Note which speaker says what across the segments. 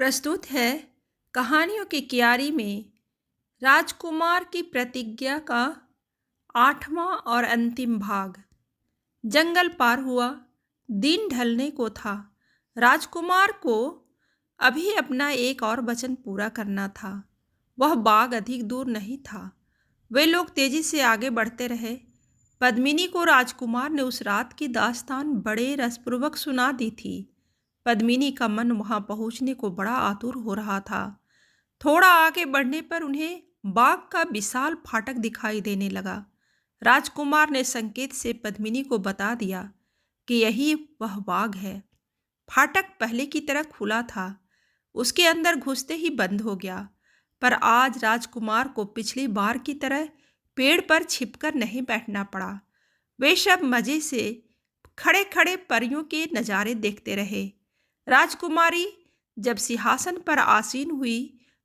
Speaker 1: प्रस्तुत है कहानियों की क्यारी में राजकुमार की प्रतिज्ञा का 8वां और अंतिम भाग। जंगल पार हुआ, दिन ढलने को था। राजकुमार को अभी अपना एक और वचन पूरा करना था। वह बाग अधिक दूर नहीं था। वे लोग तेजी से आगे बढ़ते रहे। पद्मिनी को राजकुमार ने उस रात की दास्तान बड़े रसपूर्वक सुना दी थी। पद्मिनी का मन वहां पहुंचने को बड़ा आतुर हो रहा था। थोड़ा आगे बढ़ने पर उन्हें बाग का विशाल फाटक दिखाई देने लगा। राजकुमार ने संकेत से पद्मिनी को बता दिया कि यही वह बाग है। फाटक पहले की तरह खुला था, उसके अंदर घुसते ही बंद हो गया। पर आज राजकुमार को पिछली बार की तरह पेड़ पर छिपकर नहीं बैठना पड़ा। वे सब मजे से खड़े खड़े परियों के नज़ारे देखते रहे। राजकुमारी जब सिंहासन पर आसीन हुई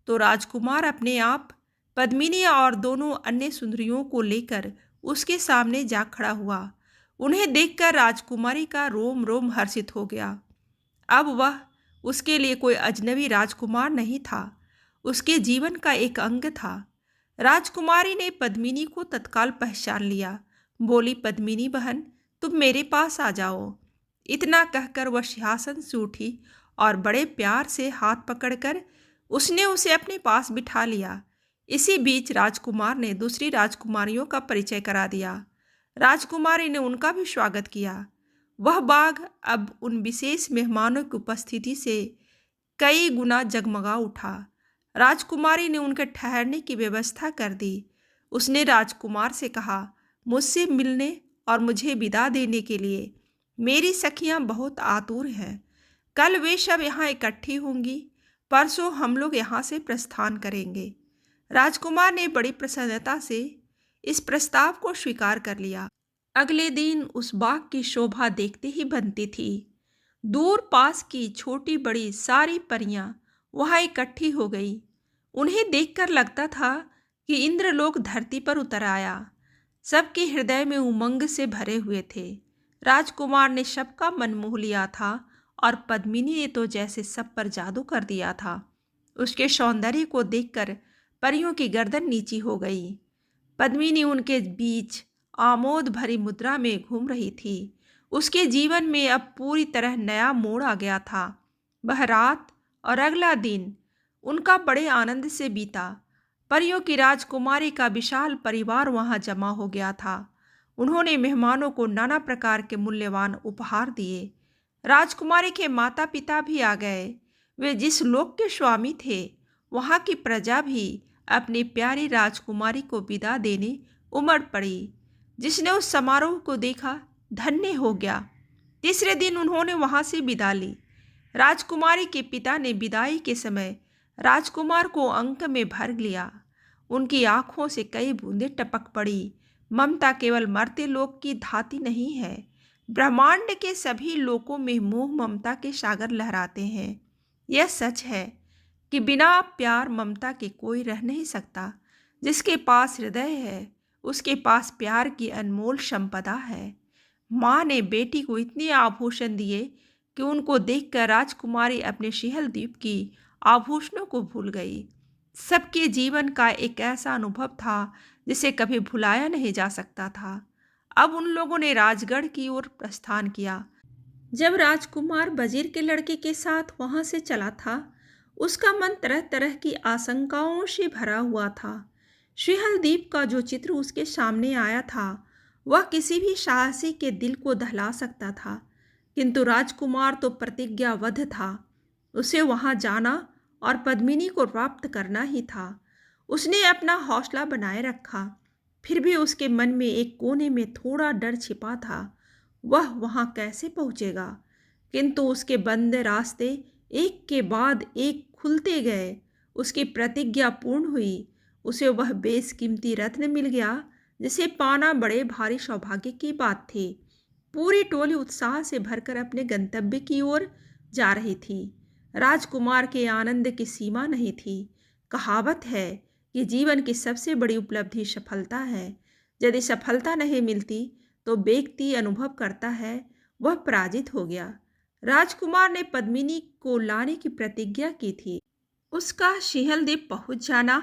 Speaker 1: तो राजकुमार अपने आप पद्मिनी और दोनों अन्य सुंदरियों को लेकर उसके सामने जा खड़ा हुआ। उन्हें देखकर राजकुमारी का रोम रोम हर्षित हो गया। अब वह उसके लिए कोई अजनबी राजकुमार नहीं था, उसके जीवन का एक अंग था। राजकुमारी ने पद्मिनी को तत्काल पहचान लिया। बोली, पद्मिनी बहन, तुम मेरे पास आ जाओ। इतना कहकर वह सिंहासन से उठी और बड़े प्यार से हाथ पकड़कर उसने उसे अपने पास बिठा लिया। इसी बीच राजकुमार ने दूसरी राजकुमारियों का परिचय करा दिया। राजकुमारी ने उनका भी स्वागत किया। वह बाग अब उन विशेष मेहमानों की उपस्थिति से कई गुना जगमगा उठा। राजकुमारी ने उनके ठहरने की व्यवस्था कर दी। उसने राजकुमार से कहा, मुझसे मिलने और मुझे विदा देने के लिए मेरी सखियां बहुत आतुर हैं। कल वे सब यहाँ इकट्ठी होंगी। परसों हम लोग यहाँ से प्रस्थान करेंगे। राजकुमार ने बड़ी प्रसन्नता से इस प्रस्ताव को स्वीकार कर लिया। अगले दिन उस बाग की शोभा देखते ही बनती थी। दूर पास की छोटी बड़ी सारी परियां वहां इकट्ठी हो गई। उन्हें देखकर लगता था कि इंद्रलोक धरती पर उतर आया। सबके हृदय में उमंग से भरे हुए थे। राजकुमार ने सबका मन मोह लिया था और पद्मिनी ने तो जैसे सब पर जादू कर दिया था। उसके सौंदर्य को देखकर परियों की गर्दन नीची हो गई। पद्मिनी उनके बीच आमोद भरी मुद्रा में घूम रही थी। उसके जीवन में अब पूरी तरह नया मोड़ आ गया था। वह रात और अगला दिन उनका बड़े आनंद से बीता। परियों की राजकुमारी का विशाल परिवार वहां जमा हो गया था। उन्होंने मेहमानों को नाना प्रकार के मूल्यवान उपहार दिए। राजकुमारी के माता पिता भी आ गए। वे जिस लोक के स्वामी थे, वहां की प्रजा भी अपनी प्यारी राजकुमारी को विदा देने उमड़ पड़ी। जिसने उस समारोह को देखा धन्य हो गया। तीसरे दिन उन्होंने वहां से विदा ली। राजकुमारी के पिता ने विदाई के समय राजकुमार को अंक में भर लिया। उनकी आंखों से कई बूंदें टपक पड़ी। ममता केवल मर्त्य लोक की धाती नहीं है, ब्रह्मांड के सभी लोकों में मोह ममता के सागर लहराते हैं। यह सच है कि बिना प्यार ममता के कोई रह नहीं सकता। जिसके पास हृदय है उसके पास प्यार की अनमोल संपदा है। माँ ने बेटी को इतने आभूषण दिए कि उनको देखकर राजकुमारी अपने शिहल द्वीप की आभूषणों को भूल गई। सबके जीवन का एक ऐसा अनुभव था जिसे कभी भुलाया नहीं जा सकता था। अब उन लोगों ने राजगढ़ की ओर प्रस्थान किया। जब राजकुमार वजीर के लड़के के साथ वहां से चला था, उसका मन तरह तरह की आशंकाओं से भरा हुआ था। शिहल द्वीप का जो चित्र उसके सामने आया था, वह किसी भी साहसी के दिल को दहला सकता था। किंतु राजकुमार तो प्रतिज्ञाबद्ध था। उसे वहां जाना और पद्मिनी को प्राप्त करना ही था। उसने अपना हौसला बनाए रखा। फिर भी उसके मन में एक कोने में थोड़ा डर छिपा था। वह वहां कैसे पहुंचेगा? किंतु उसके बंदे रास्ते एक के बाद एक खुलते गए। उसकी प्रतिज्ञा पूर्ण हुई। उसे वह बेशकीमती रत्न मिल गया जिसे पाना बड़े भारी सौभाग्य की बात थी। पूरी टोली उत्साह से भरकर अपने गंतव्य की ओर जा रही थी। राजकुमार के आनंद की सीमा नहीं थी। कहावत है कि जीवन की सबसे बड़ी उपलब्धि सफलता है। यदि सफलता नहीं मिलती तो व्यक्ति अनुभव करता है वह पराजित हो गया। राजकुमार ने पद्मिनी को लाने की प्रतिज्ञा की थी। उसका सिंहलद्वीप पहुंच जाना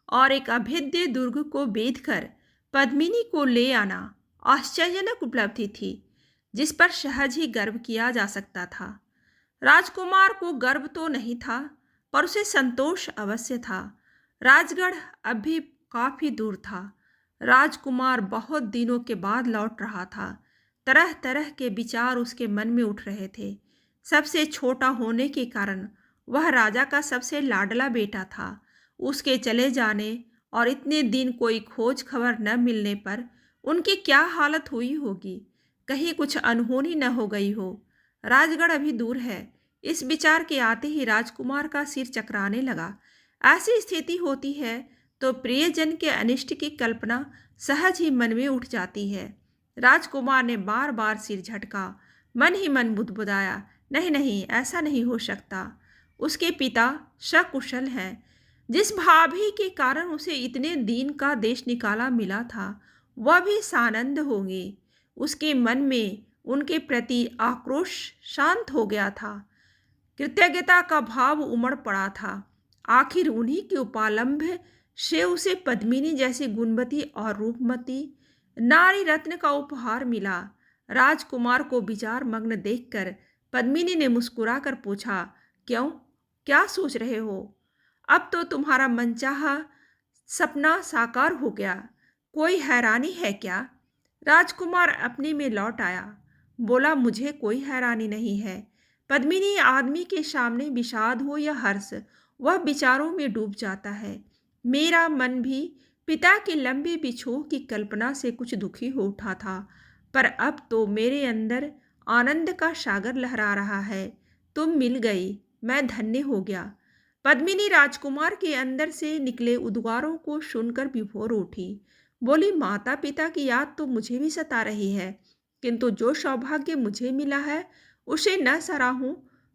Speaker 1: और एक अभेद्य दुर्ग को भेदकर पद्मिनी को ले आना आश्चर्यजनक उपलब्धि थी, जिस पर सहज ही गर्व किया जा सकता था। राजकुमार को गर्व तो नहीं था, पर उसे संतोष अवश्य था। राजगढ़ अब भी काफी दूर था। राजकुमार बहुत दिनों के बाद लौट रहा था। तरह तरह के विचार उसके मन में उठ रहे थे। सबसे छोटा होने के कारण वह राजा का सबसे लाडला बेटा था। उसके चले जाने और इतने दिन कोई खोज खबर न मिलने पर उनकी क्या हालत हुई होगी। कहीं कुछ अनहोनी न हो गई हो। राजगढ़ अभी दूर है। इस विचार के आते ही राजकुमार का सिर चकराने लगा। ऐसी स्थिति होती है तो प्रियजन के अनिष्ट की कल्पना सहज ही मन में उठ जाती है। राजकुमार ने बार बार सिर झटका, मन ही मन बुदबुदाया, नहीं नहीं, ऐसा नहीं हो सकता। उसके पिता सकुशल हैं। जिस भाभी के कारण उसे इतने दिन का देश निकाला मिला था, वह भी सानंद होंगे। उसके मन में उनके प्रति आक्रोश शांत हो गया था। कृतज्ञता का भाव उमड़ पड़ा था। आखिर उन्हीं के उपालंभ से उसे पद्मिनी जैसी गुणवती और रूपमती नारी रत्न का उपहार मिला। राजकुमार को विचार मग्न देखकर पद्मिनी ने मुस्कुराकर पूछा, क्यों, क्या सोच रहे हो? अब तो तुम्हारा मनचाहा सपना साकार हो गया। कोई हैरानी है क्या? राजकुमार अपने में लौट आया। बोला, मुझे कोई हैरानी नहीं है। पद्मिनी आदमी के सामने विषाद हो या हर्ष, वह विचारों में डूब जाता है। मेरा मन भी पिता के लंबे बिछोह की कल्पना से कुछ दुखी हो उठा था, पर अब तो मेरे अंदर आनंद का सागर लहरा रहा है। तुम मिल गई, मैं धन्य हो गया। पद्मिनी राजकुमार के अंदर से निकले उद्गारों को सुनकर विभोर उठी। बोली, माता पिता की याद तो मुझे भी सता रही है, किंतु जो सौभाग्य मुझे मिला है उसे न सराहूं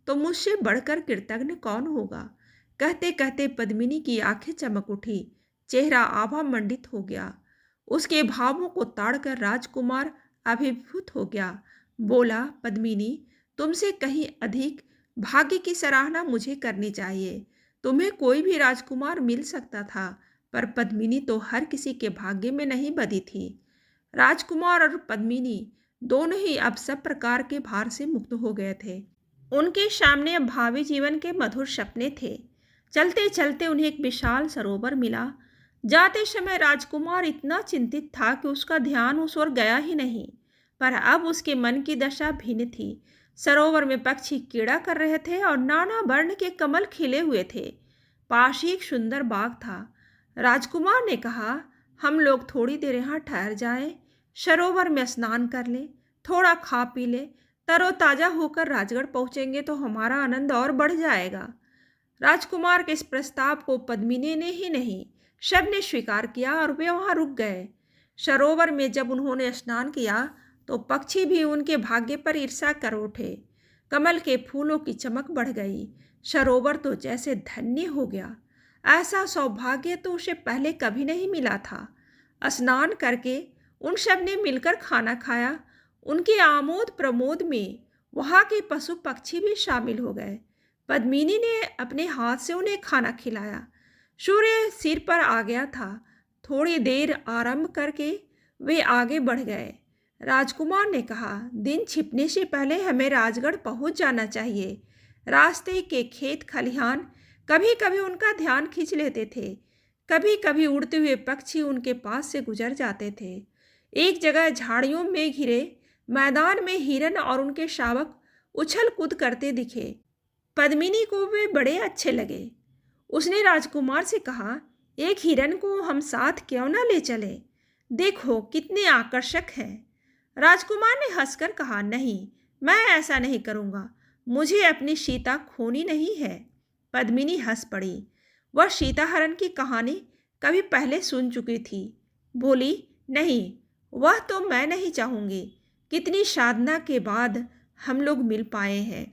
Speaker 1: तो मुझसे बढ़कर कृतज्ञ कौन होगा। कहते कहते पद्मिनी की आंखें चमक उठी, चेहरा आभा मंडित हो गया। उसके भावों को ताड़कर राजकुमार अभिभूत हो गया। बोला, पद्मिनी, तुमसे कहीं अधिक भाग्य की सराहना मुझे करनी चाहिए। तुम्हें कोई भी राजकुमार मिल सकता था, पर पद्मिनी तो हर किसी के भाग्य में नहीं बधी थी। राजकुमार और पद्मिनी दोनों ही अब सब प्रकार के भार से मुक्त हो गए थे। उनके सामने अब भावी जीवन के मधुर सपने थे। चलते चलते उन्हें एक विशाल सरोवर मिला। जाते समय राजकुमार इतना चिंतित था कि उसका ध्यान उस ओर गया ही नहीं, पर अब उसके मन की दशा भिन्न थी। सरोवर में पक्षी कीड़ा कर रहे थे और नाना वर्ण के कमल खिले हुए थे। पास ही एक सुंदर बाग था। राजकुमार ने कहा, हम लोग थोड़ी देर यहाँ ठहर जाएं, सरोवर में स्नान कर लें, थोड़ा खा पी लें, तरोताजा होकर राजगढ़ पहुँचेंगे तो हमारा आनंद और बढ़ जाएगा। राजकुमार के इस प्रस्ताव को पद्मिनी ने ही नहीं, सब ने स्वीकार किया और वे वहाँ रुक गए। सरोवर में जब उन्होंने स्नान किया तो पक्षी भी उनके भाग्य पर ईर्ष्या कर उठे। कमल के फूलों की चमक बढ़ गई। सरोवर तो जैसे धन्य हो गया। ऐसा सौभाग्य तो उसे पहले कभी नहीं मिला था। स्नान करके उन सब ने मिलकर खाना खाया। उनके आमोद प्रमोद में वहाँ के पशु पक्षी भी शामिल हो गए। पद्मिनी ने अपने हाथ से उन्हें खाना खिलाया। सूर्य सिर पर आ गया था। थोड़ी देर आराम करके वे आगे बढ़ गए। राजकुमार ने कहा, दिन छिपने से पहले हमें राजगढ़ पहुंच जाना चाहिए। रास्ते के खेत खलिहान कभी कभी उनका ध्यान खींच लेते थे। कभी कभी उड़ते हुए पक्षी उनके पास से गुजर जाते थे। एक जगह झाड़ियों में घिरे मैदान में हिरन और उनके शावक उछल कूद करते दिखे। पद्मिनी को वे बड़े अच्छे लगे। उसने राजकुमार से कहा, एक हिरन को हम साथ क्यों न ले चले? देखो कितने आकर्षक हैं। राजकुमार ने हंसकर कहा, नहीं, मैं ऐसा नहीं करूँगा। मुझे अपनी सीता खोनी नहीं है। पद्मिनी हंस पड़ी। वह सीता हरण की कहानी कभी पहले सुन चुकी थी। बोली, नहीं, वह तो मैं नहीं चाहूँगी। कितनी साधना के बाद हम लोग मिल पाए हैं।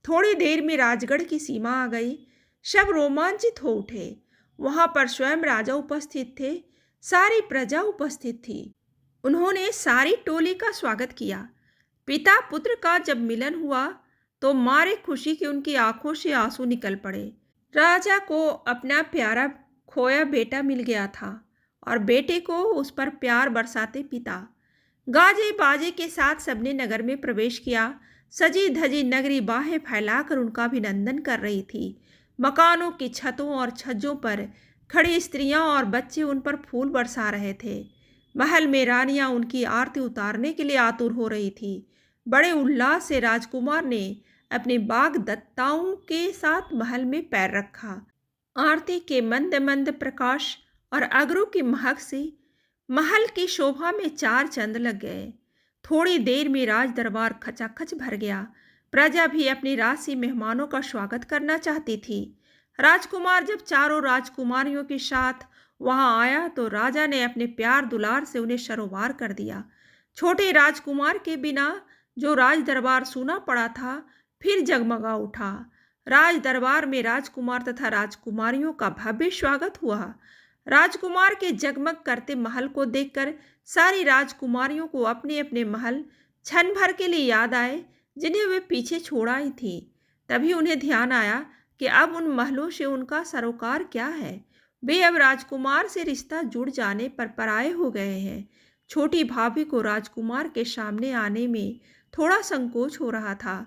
Speaker 1: थोड़ी देर में राजगढ़ की सीमा आ गई। सब रोमांचित हो उठे। वहाँ पर स्वयं राजा उपस्थित थे। सारी प्रजा उपस्थित थी। उन्होंने सारी टोली का स्वागत किया। पिता पुत्र का जब मिलन हुआ तो मारे खुशी कि उनकी आंखों से आंसू निकल पड़े। राजा को अपना प्यारा खोया बेटा मिल गया था और बेटे को उस पर प्यार बरसाते पिता। गाजे बाजे के साथ सबने नगर में प्रवेश किया। सजी धजी नगरी बाहें फैलाकर उनका अभिनंदन कर रही थी। मकानों की छतों और छज्जों पर खड़ी स्त्रियां और बच्चे उन पर फूल बरसा रहे थे। महल में रानियां उनकी आरती उतारने के लिए आतुर हो रही थी। बड़े उल्लास से राजकुमार ने अपने बाग दत्ताओं के साथ महल में पैर रखा। आरती के मंद मंद प्रकाश और अगरों की महक से महल की शोभा में चार चंद लग गए। थोड़ी देर में राज दरबार खचाखच भर गया। प्रजा भी अपनी राशि मेहमानों का स्वागत करना चाहती थी। राजकुमार जब चारों राजकुमारियों के साथ वहां आया तो राजा ने अपने प्यार दुलार से उन्हें शरोवार कर दिया। छोटे राजकुमार के बिना जो राज दरबार सूना पड़ा था फिर जगमगा उठा। राज दरबार में राजकुमार तथा राजकुमारियों का भव्य स्वागत हुआ। राजकुमार के जगमग करते महल को देखकर सारी राजकुमारियों को अपने अपने महल क्षण भर के लिए याद आए जिन्हें वे पीछे छोड़ आई थी। तभी उन्हें ध्यान आया कि अब उन महलों से उनका सरोकार क्या है। वे अब राजकुमार से रिश्ता जुड़ जाने पर पराये हो गए हैं। छोटी भाभी को राजकुमार के सामने आने में थोड़ा संकोच हो रहा था।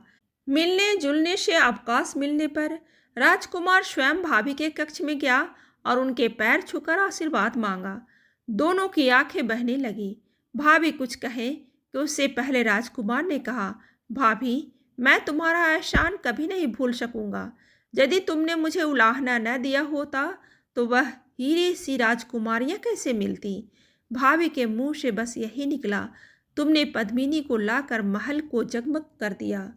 Speaker 1: मिलने जुलने से अवकाश मिलने पर राजकुमार स्वयं भाभी के कक्ष में गया और उनके पैर छूकर आशीर्वाद मांगा। दोनों की आंखें बहने लगी। भाभी कुछ कहे कि उससे पहले राजकुमार ने कहा, भाभी, मैं तुम्हारा एहसान कभी नहीं भूल सकूंगा। यदि तुमने मुझे उलाहना न दिया होता तो वह हीरे सी राजकुमारियां कैसे मिलती। भाभी के मुंह से बस यही निकला, तुमने पद्मिनी को लाकर महल को जगमग कर दिया।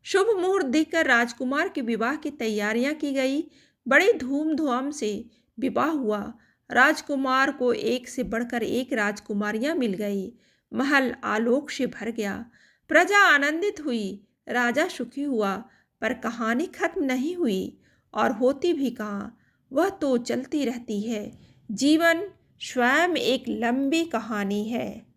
Speaker 1: शुभ मुहूर्त देखकर राजकुमार के विवाह की तैयारियां की गई। बड़ी धूमधाम से विवाह हुआ। राजकुमार को एक से बढ़कर एक राजकुमारियां मिल गई। महल आलोक से भर गया। प्रजा आनंदित हुई। राजा सुखी हुआ। पर कहानी खत्म नहीं हुई और होती भी कहाँ, वह तो चलती रहती है। जीवन स्वयं एक लंबी कहानी है।